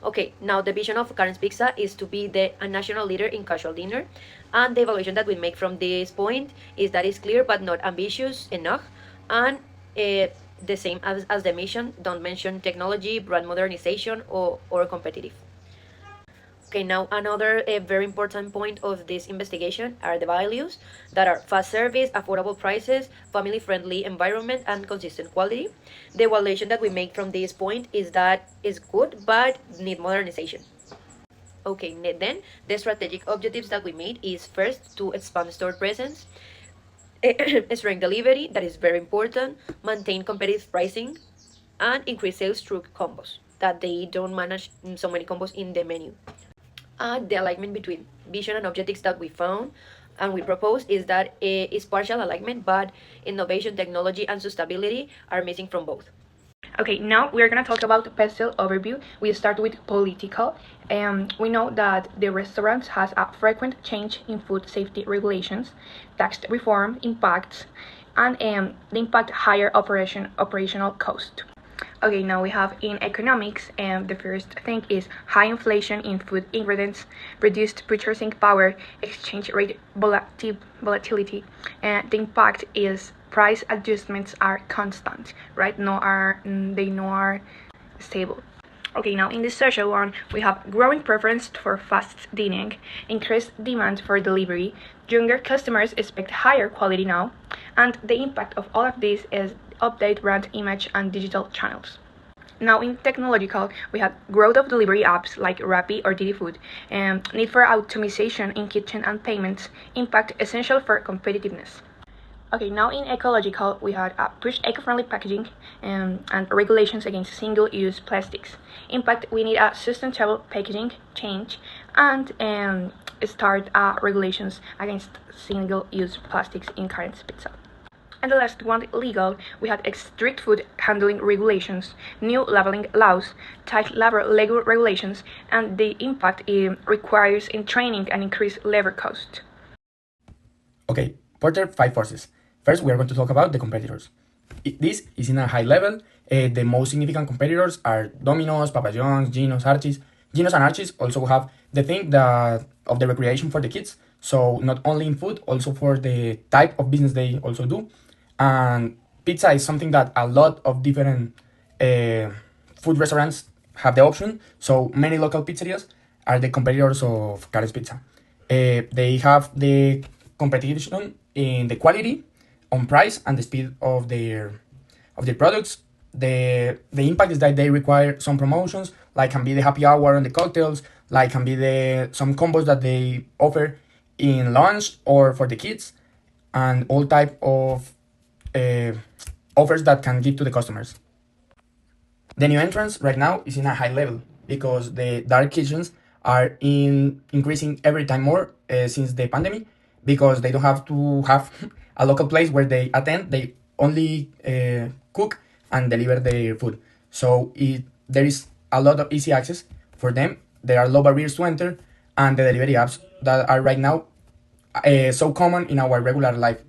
Okay, now the vision of Karen's Pizza is to be a national leader in casual dinner, and the evaluation that we make from this point is that it's clear but not ambitious enough, and the same as the mission, don't mention technology, brand modernization, or competitive. Okay, now another very important point of this investigation are the values that are fast service, affordable prices, family friendly environment, and consistent quality. The evaluation that we make from this point is that it's good but need modernization. Okay, then the strategic objectives that we made is first to expand store presence, strength delivery, that is very important, maintain competitive pricing, and increase sales through combos, that they don't manage so many combos in the menu. And the alignment between vision and objectives that we found and we propose is that it's partial alignment, but innovation, technology, and sustainability are missing from both. Okay, now we're gonna talk about the pestle overview. We start with political. We know that the restaurants has a frequent change in food safety regulations, tax reform impacts, and the impact higher operational cost. Okay, now we have in economics, and the first thing is high inflation in food ingredients, reduced purchasing power, exchange rate volatility, and the impact is price adjustments are constant, right? They no are stable. Okay, now in the social one, we have growing preference for fast dining, increased demand for delivery, younger customers expect higher quality now, and the impact of all of this is update brand image and digital channels. Now in technological, we have growth of delivery apps like Rappi or Didi Food, and need for optimization in kitchen and payments, impact essential for competitiveness. Okay, now in ecological, we had push eco-friendly packaging and regulations against single-use plastics. Impact, we need a sustainable packaging change and start regulations against single-use plastics in Karen's Pizza. And the last one, legal, we had strict food handling regulations, new labeling laws, tight labor legal regulations, and the impact it requires in training and increased labor cost. Okay, Porter, 5 forces. First, we are going to talk about the competitors. This is in a high level. The most significant competitors are Domino's, Papa John's, Geno's, Archie's. Geno's and Archie's also have the thing that of the recreation for the kids. So not only in food, also for the type of business they also do. And pizza is something that a lot of different food restaurants have the option. So many local pizzerias are the competitors of Karen's Pizza. They have the competition in the quality, on price, and the speed of their products. The impact is that they require some promotions, like can be the happy hour on the cocktails, like can be some combos that they offer in lunch or for the kids, and all type of offers that can give to the customers. The new entrance right now is in a high level because the dark kitchens are increasing every time more since the pandemic, because they don't have to have a local place where they attend. They only cook and deliver their food. So there is a lot of easy access for them. There are low barriers to enter, and the delivery apps that are right now so common in our regular life.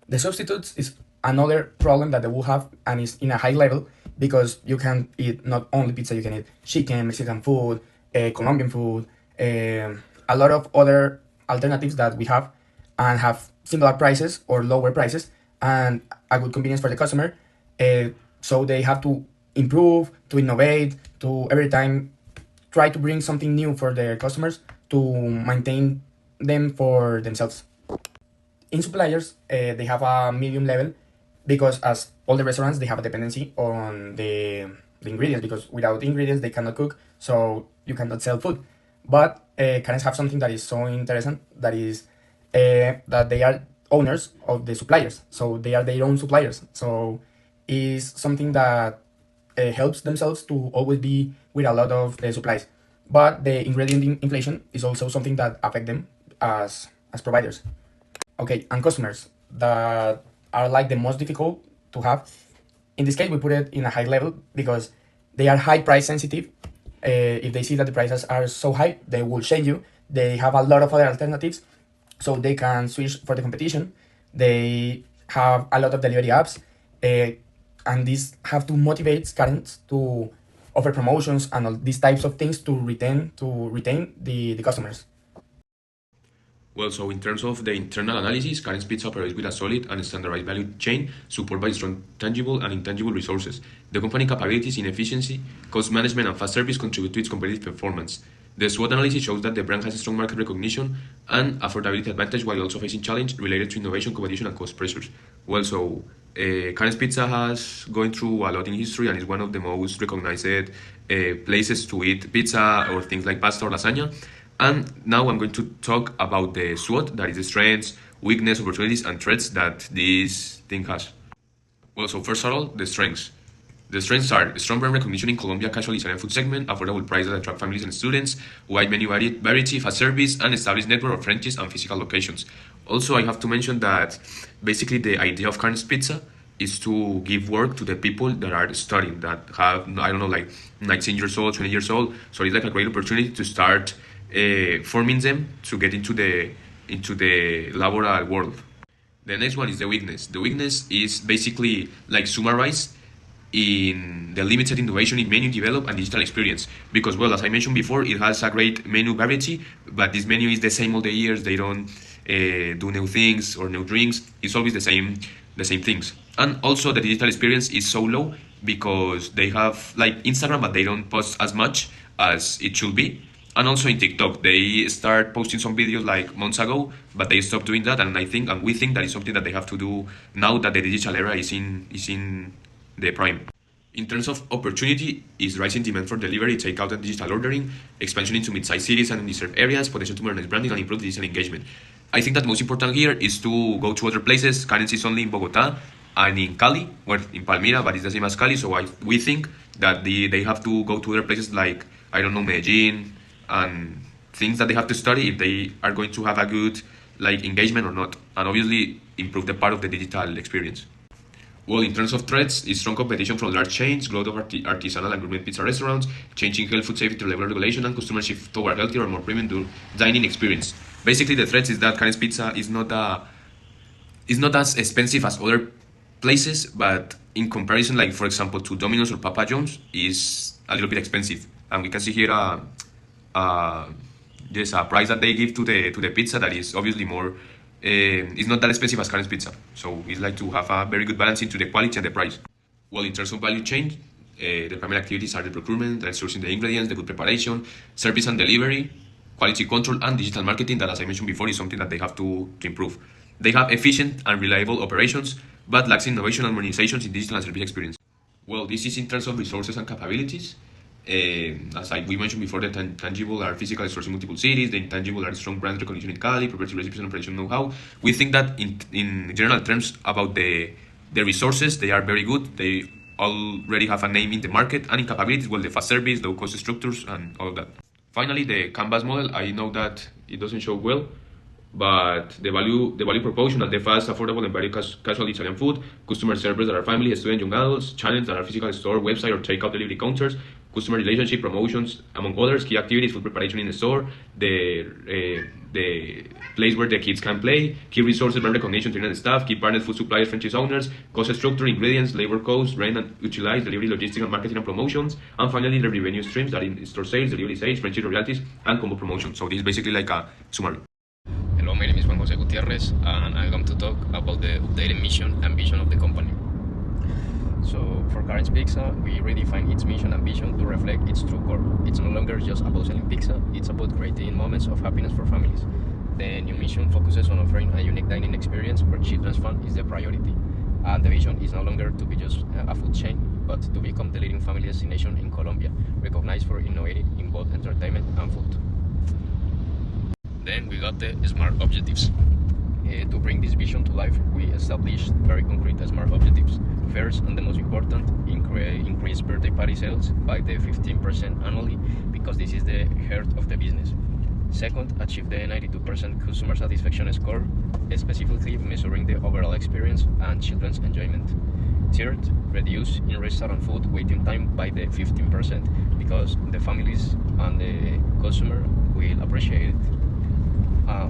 The substitutes is another problem that they will have, and is in a high level because you can eat not only pizza, you can eat chicken, Mexican food, Colombian food, a lot of other alternatives that we have, and have similar prices or lower prices and a good convenience for the customer. So they have to improve, to innovate, to every time try to bring something new for their customers to maintain them for themselves. In suppliers, they have a medium level because, as all the restaurants, they have a dependency on the ingredients, because without ingredients they cannot cook, so you cannot sell food. But Karens have something that is so interesting, that is that they are owners of the suppliers, so they are their own suppliers. So is something that helps themselves to always be with a lot of the supplies. But the ingredient inflation is also something that affect them as providers. Okay, and customers that are like the most difficult to have. In this case, we put it in a high level because they are high price sensitive. If they see that the prices are so high, they will shame you. They have a lot of other alternatives, so they can switch for the competition. They have a lot of delivery apps, and these have to motivate parents to offer promotions and all these types of things to retain the customers. Well, so in terms of the internal analysis, Karen's Pizza operates with a solid and standardized value chain supported by strong tangible and intangible resources. The company capabilities in efficiency, cost management, and fast service contribute to its competitive performance. The SWOT analysis shows that the brand has a strong market recognition and affordability advantage while also facing challenge related to innovation, competition, and cost pressures. Well, so Karen's Pizza has gone through a lot in history and is one of the most recognized places to eat pizza or things like pasta or lasagna. And now I'm going to talk about the SWOT, that is the strengths, weakness, opportunities, and threats that this thing has. Well, so first of all, the strengths. The strengths are strong brand recognition in Colombia casual Italian food segment, affordable prices that attract families and students, wide menu variety, fast service, and established network of franchises and physical locations. Also, I have to mention that basically the idea of Karen's Pizza is to give work to the people that are studying, that have, I don't know, like 19 years old, 20 years old. So it's like a great opportunity to start forming them to get into the laboral world. The next one is the weakness. The weakness is basically like summarized in the limited innovation in menu develop and digital experience. Because, well, as I mentioned before, it has a great menu variety, but this menu is the same all the years. They don't do new things or new drinks. It's always the same things. And also the digital experience is so low because they have like Instagram, but they don't post as much as it should be. And also in TikTok, they start posting some videos like months ago, but they stopped doing that. And we think that is something that they have to do now that the digital era is in the prime. In terms of opportunity, is rising demand for delivery, takeout, and digital ordering, expansion into mid-sized cities and undeserved areas, potential to modernize branding and improve digital engagement. I think that most important here is to go to other places. Currency is only in Bogota and in Cali, or in Palmira, but it's the same as Cali. So we think that they have to go to other places like, I don't know, Medellin, and things that they have to study if they are going to have a good like engagement or not, and obviously improve the part of the digital experience. Well, in terms of threats, is strong competition from large chains, growth of artisanal and gourmet pizza restaurants, changing health food safety level regulation, and customer shift toward healthier or more premium dining experience. Basically, the threats is that Karen's Pizza is not as expensive as other places, but in comparison, like for example, to Domino's or Papa John's, is a little bit expensive. And we can see here there's a price that they give to the pizza that is obviously more. It's not that expensive as Karen's Pizza, so it's like to have a very good balance into the quality and the price. Well, in terms of value chain, the primary activities are the procurement, the sourcing the ingredients, the good preparation, service and delivery, quality control, and digital marketing. That, as I mentioned before, is something that they have to improve. They have efficient and reliable operations, but lacks innovation and modernizations in digital and service experience. Well, this is in terms of resources and capabilities. As we mentioned before, the tangible are physical sourcing multiple cities, the intangible are strong brand recognition in Cali, proprietary recipes and operation know-how. We think that in general terms about the resources, they are very good. They already have a name in the market, and in capabilities, well, the fast service, low cost structures, and all of that. Finally, the canvas model. I know that it doesn't show well, but the value proposition at the fast, affordable, and very casual Italian food, customer service that are family, student, young adults, channels that are physical store, website, or takeout delivery counters, customer relationship, promotions, among others, key activities, food preparation in the store, the place where the kids can play, key resources, brand recognition, training and staff, key partners, food suppliers, franchise owners, cost structure, ingredients, labor costs, rent and utilize, delivery, logistics, and marketing and promotions, and finally the revenue streams that in store sales, delivery sales, franchise royalties, and combo promotions. So this is basically like a summary. Hello, my name is Juan Jose Gutierrez, and I'm going to talk about the updated mission and vision of the company. So, for Karen's Pizza, we redefine its mission and vision to reflect its true core. It's no longer just about selling pizza, it's about creating moments of happiness for families. The new mission focuses on offering a unique dining experience where children's fun is the priority. And the vision is no longer to be just a food chain, but to become the leading family destination in Colombia, recognized for innovating in both entertainment and food. Then we got the SMART objectives. To bring this vision to life, we established very concrete SMART objectives. First, and the most important, increase birthday party sales by the 15% annually, because this is the heart of the business. Second, achieve the 92% customer satisfaction score, specifically measuring the overall experience and children's enjoyment. Third, reduce in-restaurant food waiting time by the 15%, because the families and the customer will appreciate it.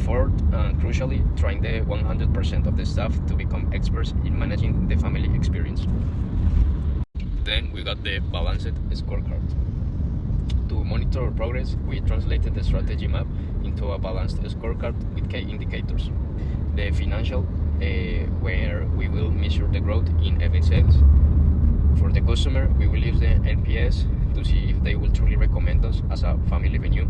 Fourth, and crucially, train the 100% of the staff to become experts in managing the family experience. Then we got the balanced scorecard. To monitor our progress, we translated the strategy map into a balanced scorecard with key indicators. The financial, where we will measure the growth in every sales. For the customer, we will use the NPS to see if they will truly recommend us as a family venue.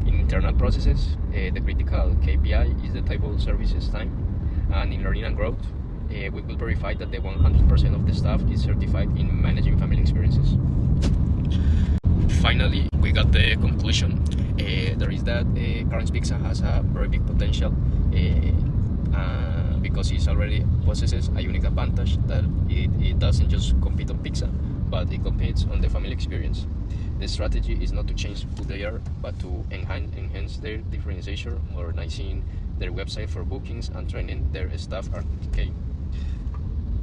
In internal processes, the critical KPI is the table services time, and in learning and growth, we will verify that the 100% of the staff is certified in managing family experiences. Finally, we got the conclusion. There is that Karen's Pizza has a very big potential because it already possesses a unique advantage that it doesn't just compete on pizza, but it competes on the family experience. The strategy is not to change who they are, but to enhance their differentiation, modernizing their website for bookings and training their staff are key.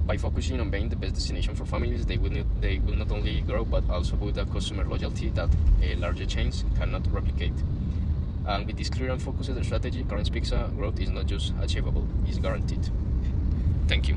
By focusing on being the best destination for families, they will not only grow but also build a customer loyalty that larger chains cannot replicate. And with this clear and focused strategy, Karen's Pizza growth is not just achievable, it's guaranteed. Thank you.